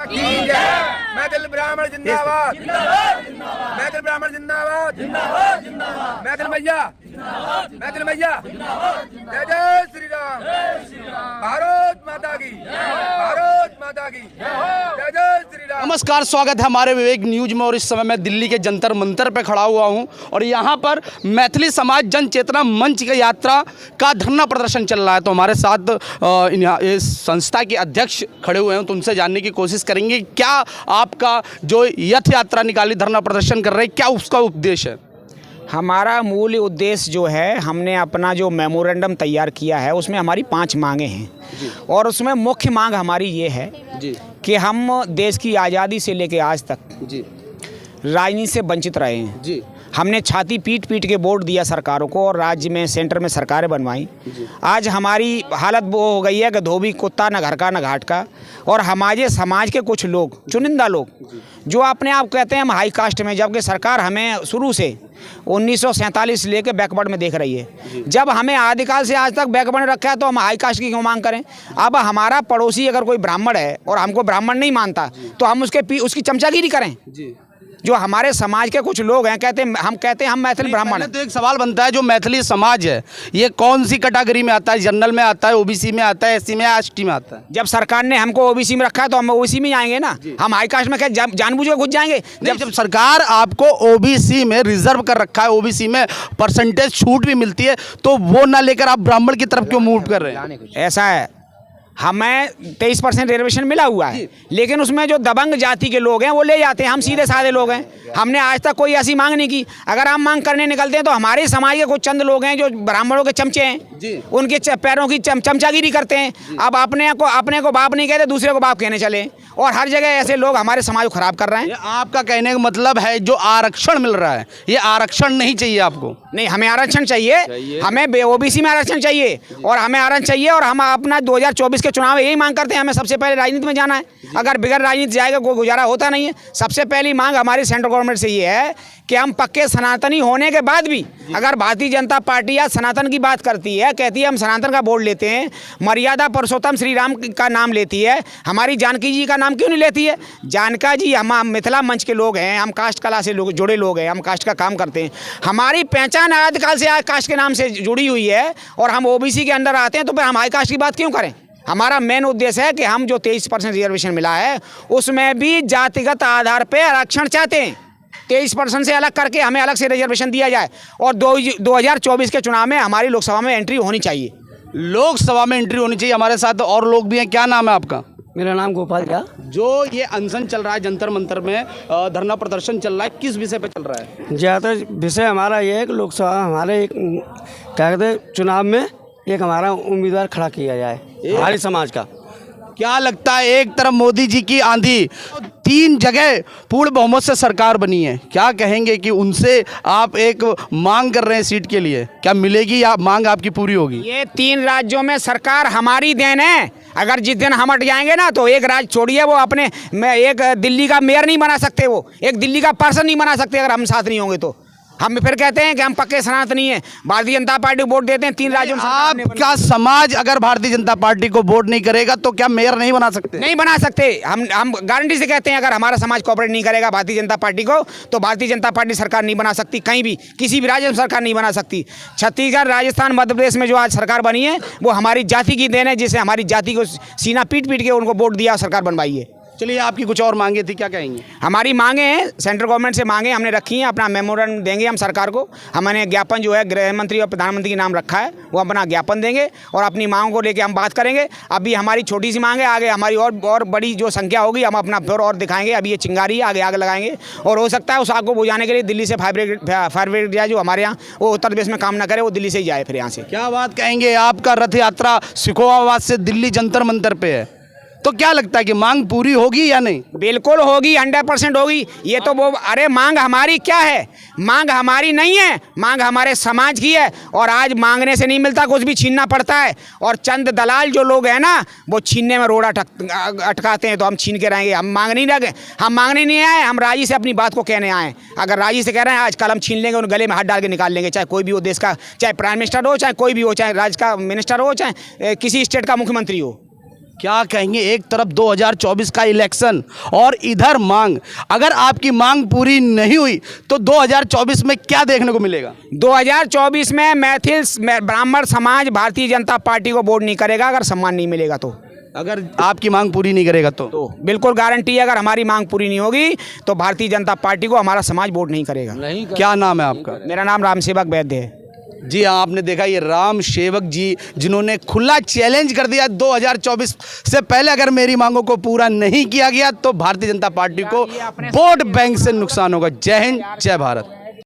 ठीक है। मैथिल ब्राह्मण जिंदाबाद, मैथिल ब्राह्मण जिंदाबाद, मैथिल मैया, मैथिल मैया, जय जय श्री राम, भारत माता की, भारत माता की, जय जय श्री राम। नमस्कार, स्वागत है हमारे विवेक न्यूज में। और इस समय मैं दिल्ली के जंतर मंतर पे खड़ा हुआ हूं और यहां पर मैथिली समाज जन चेतना मंच की यात्रा का धरना प्रदर्शन चल रहा है। तो हमारे साथ इस संस्था के अध्यक्ष खड़े हुए हैं, तो उनसे जानने की कोशिश करेंगे क्या आपका जो यथ यात्रा निकाली, धरना प्रदर्शन कर रहे हैं, क्या उसका उद्देश्य है। हमारा मूल उद्देश्य जो है, हमने अपना जो मेमोरेंडम तैयार किया है उसमें हमारी 5 मांगें हैं और उसमें मुख्य मांग हमारी ये है कि हम देश की आज़ादी से लेकर आज तक राजनीति से वंचित रहे हैं। हमने छाती पीट पीट के वोट दिया सरकारों को और राज्य में सेंटर में सरकारें बनवाई। आज हमारी हालत वो हो गई है कि धोबी कुत्ता न घर का न घाट का। और हमारे समाज के कुछ लोग, चुनिंदा लोग, जो अपने आप कहते हैं हम हाई कास्ट में, जबकि सरकार हमें शुरू से 1947 से लेकर बैकवर्ड में देख रही है। जब हमें आदिकाल से आज तक बैकवर्ड रखा है तो हम हाई कास्ट की क्यों मांग करें। अब हमारा पड़ोसी अगर कोई ब्राह्मण है और हमको ब्राह्मण नहीं मानता तो हम उसकी चमचागिरी करें। जो हमारे समाज के कुछ लोग हैं हम कहते हैं हम मैथिल ब्राह्मण हैं। तो एक सवाल बनता है, जो मैथिली समाज है ये कौन सी कैटेगरी में आता है? जनरल में आता है, ओबीसी में आता है, एससी में, एसटी में आता है? जब सरकार ने हमको ओबीसी में रखा है तो हम ओबीसी में आएंगे ना। हम हाई कास्ट में क्या जानबूझ के घुस जाएंगे? जब सरकार आपको ओबीसी में रिजर्व कर रखा है, ओबीसी में परसेंटेज छूट भी मिलती है, तो वो ना लेकर आप ब्राह्मण की तरफ क्यों मूव कर रहे हैं? ऐसा है, हमें 23% रिजर्वेशन मिला हुआ है, लेकिन उसमें जो दबंग जाति के लोग हैं वो ले जाते हैं। हम सीधे साधे लोग हैं, हमने आज तक कोई ऐसी मांग नहीं की। अगर हम मांग करने निकलते हैं तो हमारे समाज के कुछ चंद लोग हैं जो ब्राह्मणों के चमचे हैं, उनके पैरों की चमचागिरी करते हैं। अब अपने को बाप नहीं कहते, दूसरे को बाप कहने चले। और हर जगह ऐसे लोग हमारे समाज को खराब कर रहे हैं। आपका कहने का मतलब है जो आरक्षण मिल रहा है, ये आरक्षण नहीं चाहिए आपको? नहीं, हमें आरक्षण चाहिए, हमें ओबीसी में आरक्षण चाहिए और हमें आरक्षण चाहिए। और हम अपना 2024 के चुनाव यही मांग करते हैं, हमें सबसे पहले राजनीति में जाना है। अगर बिगड़ राजनीति जाएगा कोई गुजारा होता नहीं है। सबसे पहली मांग हमारी सेंट्रल गवर्नमेंट से ये है कि हम पक्के सनातनी होने के बाद भी अगर भारतीय जनता पार्टी या सनातन की बात करती है, कहती है हम सनातन का बोर्ड लेते हैं, मर्यादा पुरुषोत्तम श्री राम का नाम लेती है, हमारी जानकी जी का नाम क्यों नहीं लेती है? जानका जी हम मिथिला मंच के लोग हैं, हम कास्ट कला से जुड़े लोग हैं, हम कास्ट का काम करते हैं। हमारी पहचान आदिकाल से कास्ट के नाम से जुड़ी हुई है और हम ओबीसी के अंदर आते हैं, तो फिर हम हाई कास्ट की बात क्यों करें? हमारा मेन उद्देश्य है कि हम जो 23% रिजर्वेशन मिला है उसमें भी जातिगत आधार पर आरक्षण चाहते हैं। 23% से अलग करके हमें अलग से रिजर्वेशन दिया जाए और 2024 के चुनाव में हमारी लोकसभा में एंट्री होनी चाहिए। लोकसभा में एंट्री होनी चाहिए। हमारे साथ और लोग भी हैं। क्या नाम है आपका? मेरा नाम गोपाल झा। जो ये अनशन चल रहा है, जंतर मंतर में धरना प्रदर्शन चल रहा है, किस विषय पे चल रहा है? ज़्यादातर विषय हमारा ये है कि लोकसभा हमारे एक क्या कहते हैं चुनाव में एक हमारा उम्मीदवार खड़ा किया जाए हमारे समाज का। क्या लगता है, एक तरफ मोदी जी की आंधी, 3 जगह पूर्ण बहुमत से सरकार बनी है, क्या कहेंगे कि उनसे आप एक मांग कर रहे हैं सीट के लिए, क्या मिलेगी या मांग आपकी पूरी होगी? ये 3 राज्यों में सरकार हमारी देन है। अगर जिस दिन हम हट जाएंगे ना तो एक राज्य छोड़िए, वो अपने एक दिल्ली का मेयर नहीं बना सकते, वो एक दिल्ली का पर्सन नहीं बना सकते अगर हम साथ नहीं होंगे। तो हम फिर कहते हैं कि हम पक्के सनातनी हैं, भारतीय जनता पार्टी को वोट देते हैं 3 राज्यों में। आपका समाज अगर भारतीय जनता पार्टी को वोट नहीं करेगा तो क्या मेयर नहीं बना सकते? नहीं बना सकते। हम गारंटी से कहते हैं अगर हमारा समाज कोऑपरेट नहीं करेगा भारतीय जनता पार्टी को तो भारतीय जनता पार्टी सरकार नहीं बना सकती, कहीं भी किसी भी राज्य में सरकार नहीं बना सकती। छत्तीसगढ़, राजस्थान, मध्य प्रदेश में जो आज सरकार बनी है वो हमारी जाति की देन है, जिसे हमारी जाति को सीना पीट पीट के उनको वोट दिया, सरकार बनवाई है। चलिए, आपकी कुछ और मांगे थी, क्या कहेंगे? हमारी मांगे हैं, सेंट्रल गवर्नमेंट से मांगे हमने रखी हैं, अपना मेमोरेंडम देंगे हम सरकार को। हमने ज्ञापन जो है गृह मंत्री और प्रधानमंत्री के नाम रखा है, वो अपना ज्ञापन देंगे और अपनी मांगों को लेकर हम बात करेंगे। अभी हमारी छोटी सी मांग है, आगे हमारी और बड़ी जो संख्या होगी हम अपना फिर और दिखाएंगे। अभी ये चिंगारी है, आगे आग लगाएंगे और हो सकता है उस आग को बुझाने के लिए दिल्ली से फायर ब्रिगेड जाए, जो हमारे यहाँ वो उत्तर प्रदेश में काम ना करे, वो दिल्ली से ही जाए फिर यहाँ से। क्या बात कहेंगे, आपका रथ यात्रा सिखोवाबाद से दिल्ली जंतर मंतर पे है, तो क्या लगता है कि मांग पूरी होगी या नहीं? बिल्कुल होगी, 100% होगी। ये तो वो, अरे मांग हमारी क्या है? मांग हमारी नहीं है, मांग हमारे समाज की है। और आज मांगने से नहीं मिलता, कुछ भी छीनना पड़ता है। और चंद दलाल जो लोग हैं ना, वो छीनने में रोड़ा अटकाते हैं, तो हम छीन के रहेंगे। हम मांग नहीं लगे, हम मांगने नहीं आए, हम राजी से अपनी बात को कहने आए। अगर राजी से कह रहे हैं आज कल हम छीन लेंगे, उन गले में हाथ डाल के निकाल लेंगे, चाहे कोई भी हो देश का, चाहे प्राइम मिनिस्टर हो, चाहे कोई भी हो, चाहे राज्य का मिनिस्टर हो, चाहे किसी स्टेट का मुख्यमंत्री हो। क्या कहेंगे, एक तरफ 2024 का इलेक्शन और इधर मांग, अगर आपकी मांग पूरी नहीं हुई तो 2024 में क्या देखने को मिलेगा? 2024 में मैथिल ब्राह्मण समाज भारतीय जनता पार्टी को वोट नहीं करेगा अगर सम्मान नहीं मिलेगा तो। अगर आपकी मांग पूरी नहीं करेगा तो बिल्कुल गारंटी है, अगर हमारी मांग पूरी नहीं होगी तो भारतीय जनता पार्टी को हमारा समाज वोट नहीं करेगा। क्या नाम है आपका? मेरा नाम राम सेवक वैद्य है। जी हाँ, आपने देखा ये राम सेवक जी जिन्होंने खुला चैलेंज कर दिया 2024 से पहले अगर मेरी मांगों को पूरा नहीं किया गया तो भारतीय जनता पार्टी को वोट बैंक से नुकसान होगा। जय हिंद, जय भारत।